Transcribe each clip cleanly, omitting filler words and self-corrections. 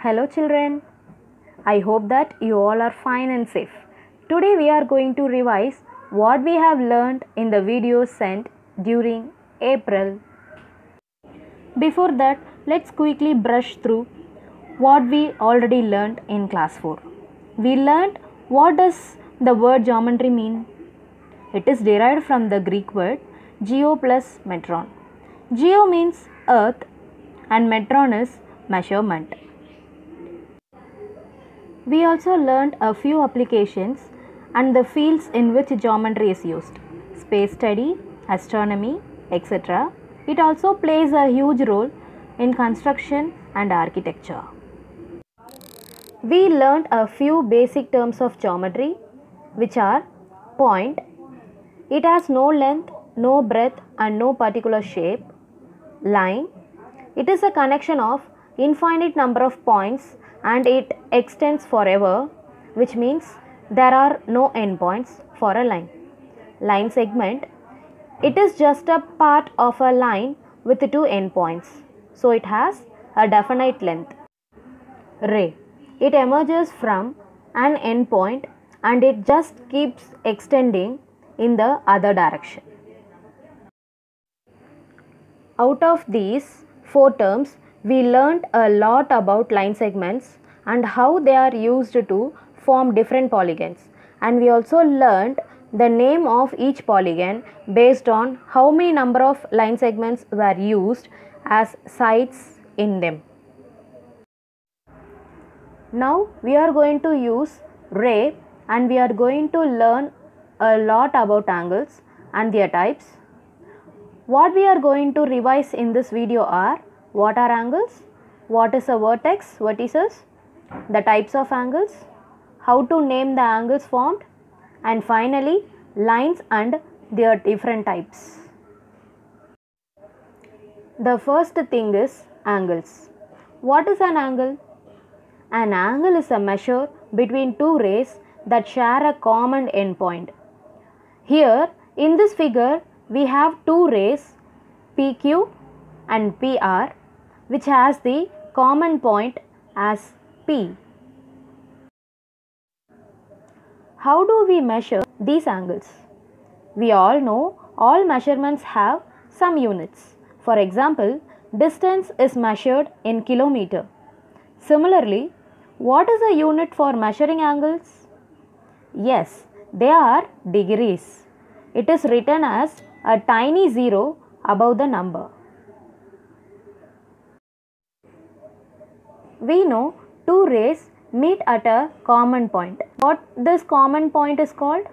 Hello children, I hope that you all are fine and safe. Today we are going to revise what we have learned in the videos sent during April. Before that, let's quickly brush through what we already learned in class 4. We learned what does the word geometry mean. It is derived from the Greek word geo plus metron. Geo means earth and metron is measurement. We also learned a few applications and the fields in which geometry is used. Space study, astronomy, etc. It also plays a huge role in construction and architecture. We learned a few basic terms of geometry, which are point. It has no length, no breadth and no particular shape. Line. It is a connection of infinite number of points and it extends forever, which means there are no endpoints for a line. Line segment. It is just a part of a line with two endpoints, so it has a definite length. Ray. It emerges from an endpoint and it just keeps extending in the other direction. Out of these 4 terms, we learned a lot about line segments and how they are used to form different polygons, and we also learned the name of each polygon based on how many number of line segments were used as sides in them. Now we are going to use ray and we are going to learn a lot about angles and their types. What we are going to revise in this video are: what are angles, what is a vertex, vertices, the types of angles, how to name the angles formed, and finally lines and their different types. The first thing is angles. What is an angle? An angle is a measure between two rays that share a common endpoint. Here in this figure we have two rays PQ and PR, which has the common point as P. How do we measure these angles? We all know all measurements have some units. For example, distance is measured in kilometer. Similarly, what is a unit for measuring angles? Yes, they are degrees. It is written as a tiny zero above the number. We know two rays meet at a common point. What this common point is called?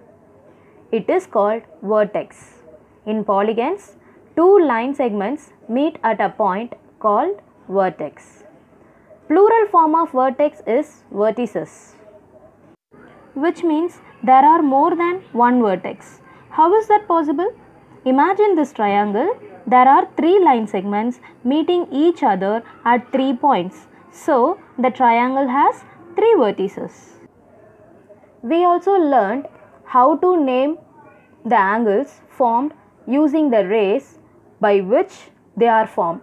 It is called vertex. In polygons, two line segments meet at a point called vertex. Plural form of vertex is vertices, which means there are more than one vertex. How is that possible? Imagine this triangle. There are 3 line segments meeting each other at 3 points. So, the triangle has 3 vertices. We also learned how to name the angles formed using the rays by which they are formed.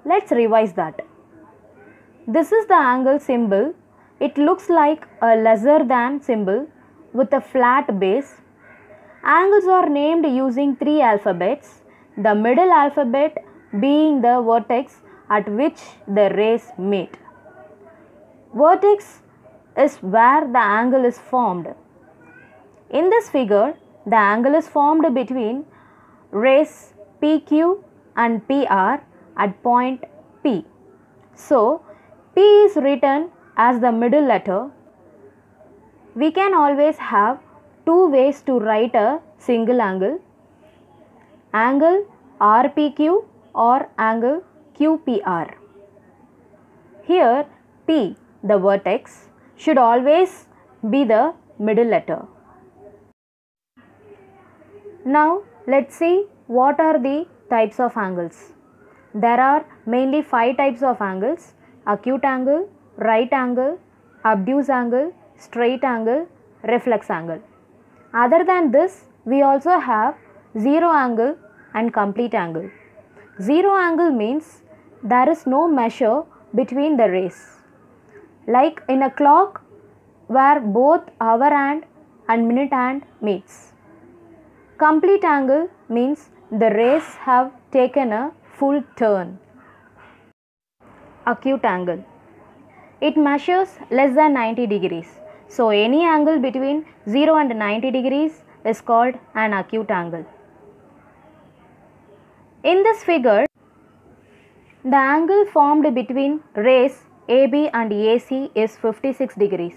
Let's revise that. This is the angle symbol. It looks like a lesser than symbol with a flat base. Angles are named using 3 alphabets, the middle alphabet being the vertex at which the rays meet. Vertex is where the angle is formed. In this figure, the angle is formed between rays PQ and PR at point P. So, P is written as the middle letter. We can always have 2 ways to write a single angle: angle RPQ or angle QPR. Here P, the vertex, should always be the middle letter. Now let's see what are the types of angles. There are mainly 5 types of angles: acute angle, right angle, obtuse angle, straight angle, reflex angle. Other than this, we also have zero angle and complete angle. Zero angle means there is no measure between the rays. like in a clock where both hour hand and minute hand meets. Complete angle means the rays have taken a full turn. Acute angle. It measures less than 90 degrees. So any angle between 0 and 90 degrees is called an acute angle. In this figure, the angle formed between rays AB and AC is 56 degrees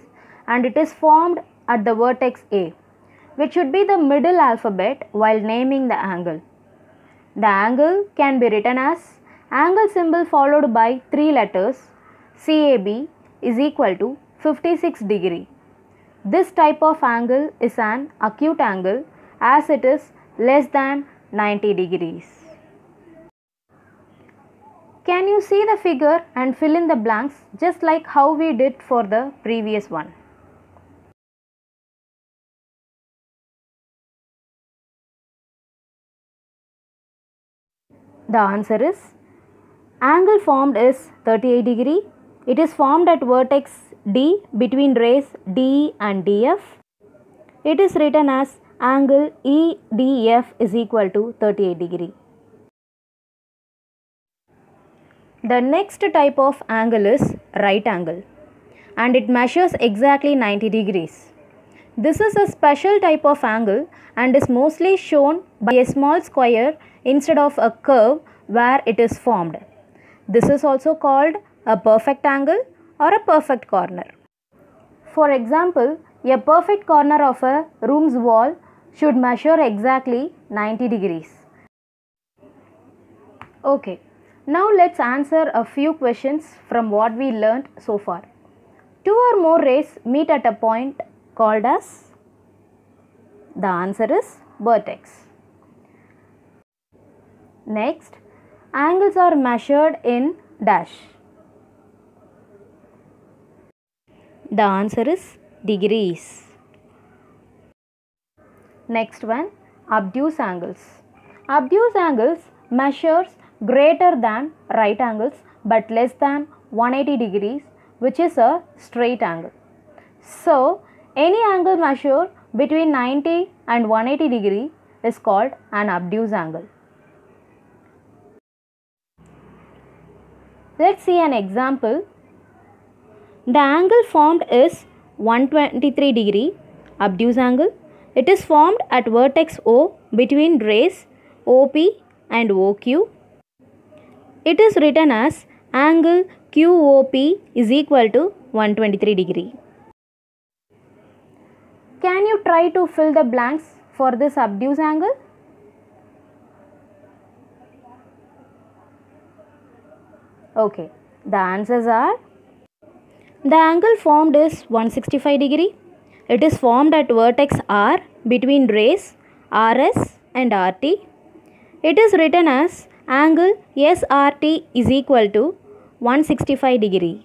and it is formed at the vertex A, which should be the middle alphabet while naming the angle. The angle can be written as angle symbol followed by 3 letters CAB is equal to 56 degree. This type of angle is an acute angle as it is less than 90 degrees. Can you see the figure and fill in the blanks just like how we did for the previous one? The answer is angle formed is 38 degree. It is formed at vertex D between rays DE and DF. It is written as angle EDF is equal to 38 degree. The next type of angle is right angle and it measures exactly 90 degrees. This is a special type of angle and is mostly shown by a small square instead of a curve where it is formed. This is also called a perfect angle or a perfect corner. For example, a perfect corner of a room's wall should measure exactly 90 degrees. Okay, now let's answer a few questions from what we learnt so far. Two or more rays meet at a point called as? The answer is vertex. Next, angles are measured in dash. The answer is degrees. Next one, obtuse angles. Obtuse angles measures greater than right angles but less than 180 degrees, which is a straight angle. So, any angle measured between 90 and 180 degree is called an obtuse angle. Let's see an example. The angle formed is 123 degree obtuse angle. It is formed at vertex O between rays OP and OQ. It is written as angle QOP is equal to 123 degree. Can you try to fill the blanks for this obtuse angle? Okay, the answers are: the angle formed is 165 degree. It is formed at vertex R between rays RS and RT. It is written as angle SRT is equal to 165 degree.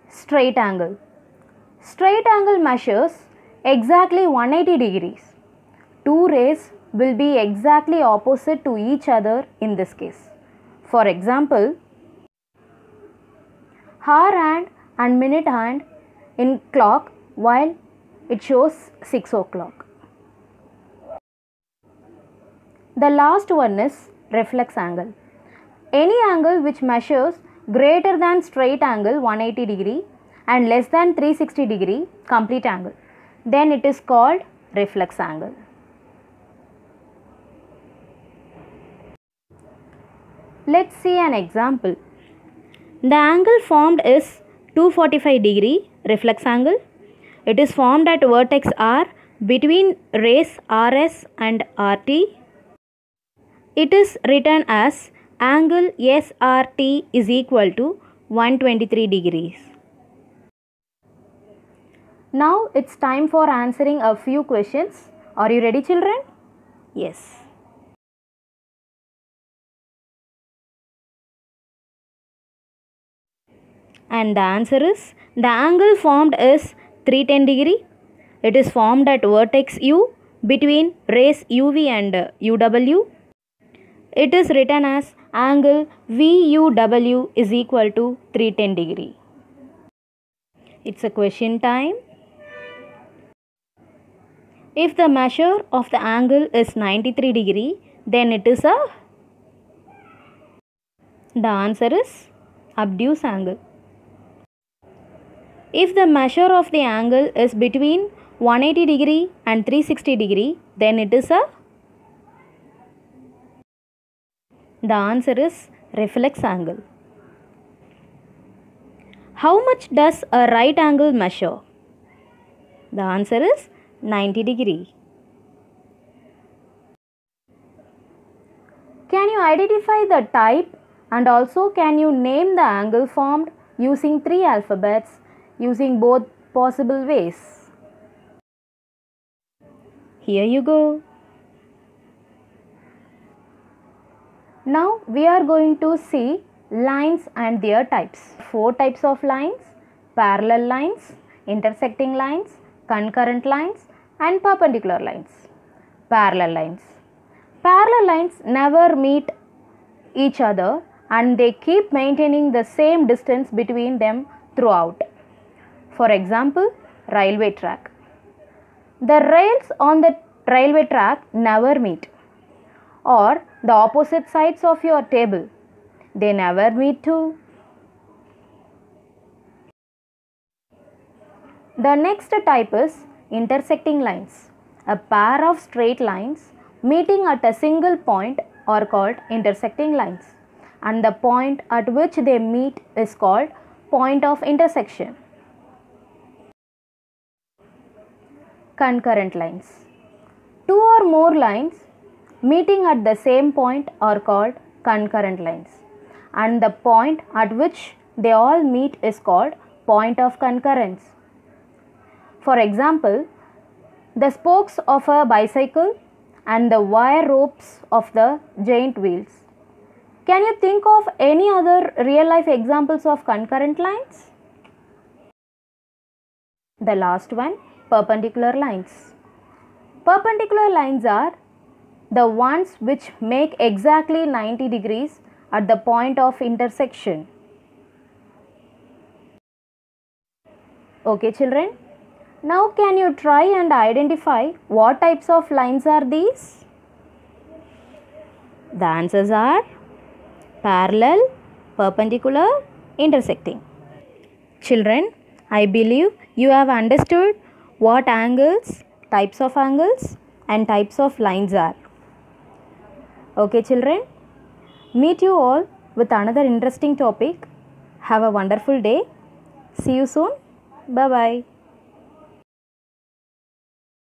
Straight angle. Straight angle measures exactly 180 degrees. Two rays will be exactly opposite to each other in this case. For example, hour hand and minute hand in clock while it shows 6 o'clock. The last one is reflex angle. Any angle which measures greater than straight angle 180 degree and less than 360 degree complete angle, then it is called reflex angle. Let's see an example. The angle formed is 245 degree reflex angle. It is formed at vertex R between rays RS and RT. It is written as angle SRT is equal to 123 degrees. Now it's time for answering a few questions. Are you ready, children? Yes. And the answer is, the angle formed is 310 degree. It is formed at vertex U between rays UV and UW. It is written as angle VUW is equal to 310 degree. It's a question time. If the measure of the angle is 93 degree, then it is a... The answer is obtuse angle. If the measure of the angle is between 180 degree and 360 degree, then it is a... The answer is reflex angle. How much does a right angle measure? The answer is 90 degree. Can you identify the type and also can you name the angle formed using 3 alphabets using both possible ways? Here you go. Now we are going to see lines and their types. 4 types of lines: parallel lines, intersecting lines, concurrent lines and perpendicular lines. Parallel lines. Parallel lines never meet each other and they keep maintaining the same distance between them throughout. For example, railway track. The rails on the railway track never meet. Or the opposite sides of your table, they never meet too. The next type is intersecting lines. A pair of straight lines meeting at a single point are called intersecting lines, and the point at which they meet is called point of intersection. Concurrent lines. 2 or more lines meeting at the same point are called concurrent lines, and the point at which they all meet is called point of concurrence. For example, the spokes of a bicycle and the wire ropes of the giant wheels. Can you think of any other real life examples of concurrent lines? The last one, perpendicular lines. Perpendicular lines are the ones which make exactly 90 degrees at the point of intersection. Okay children, now can you try and identify what types of lines are these? The answers are parallel, perpendicular, intersecting. Children, I believe you have understood what angles, types of angles and types of lines are. Okay children, meet you all with another interesting topic. Have a wonderful day. See you soon. Bye bye.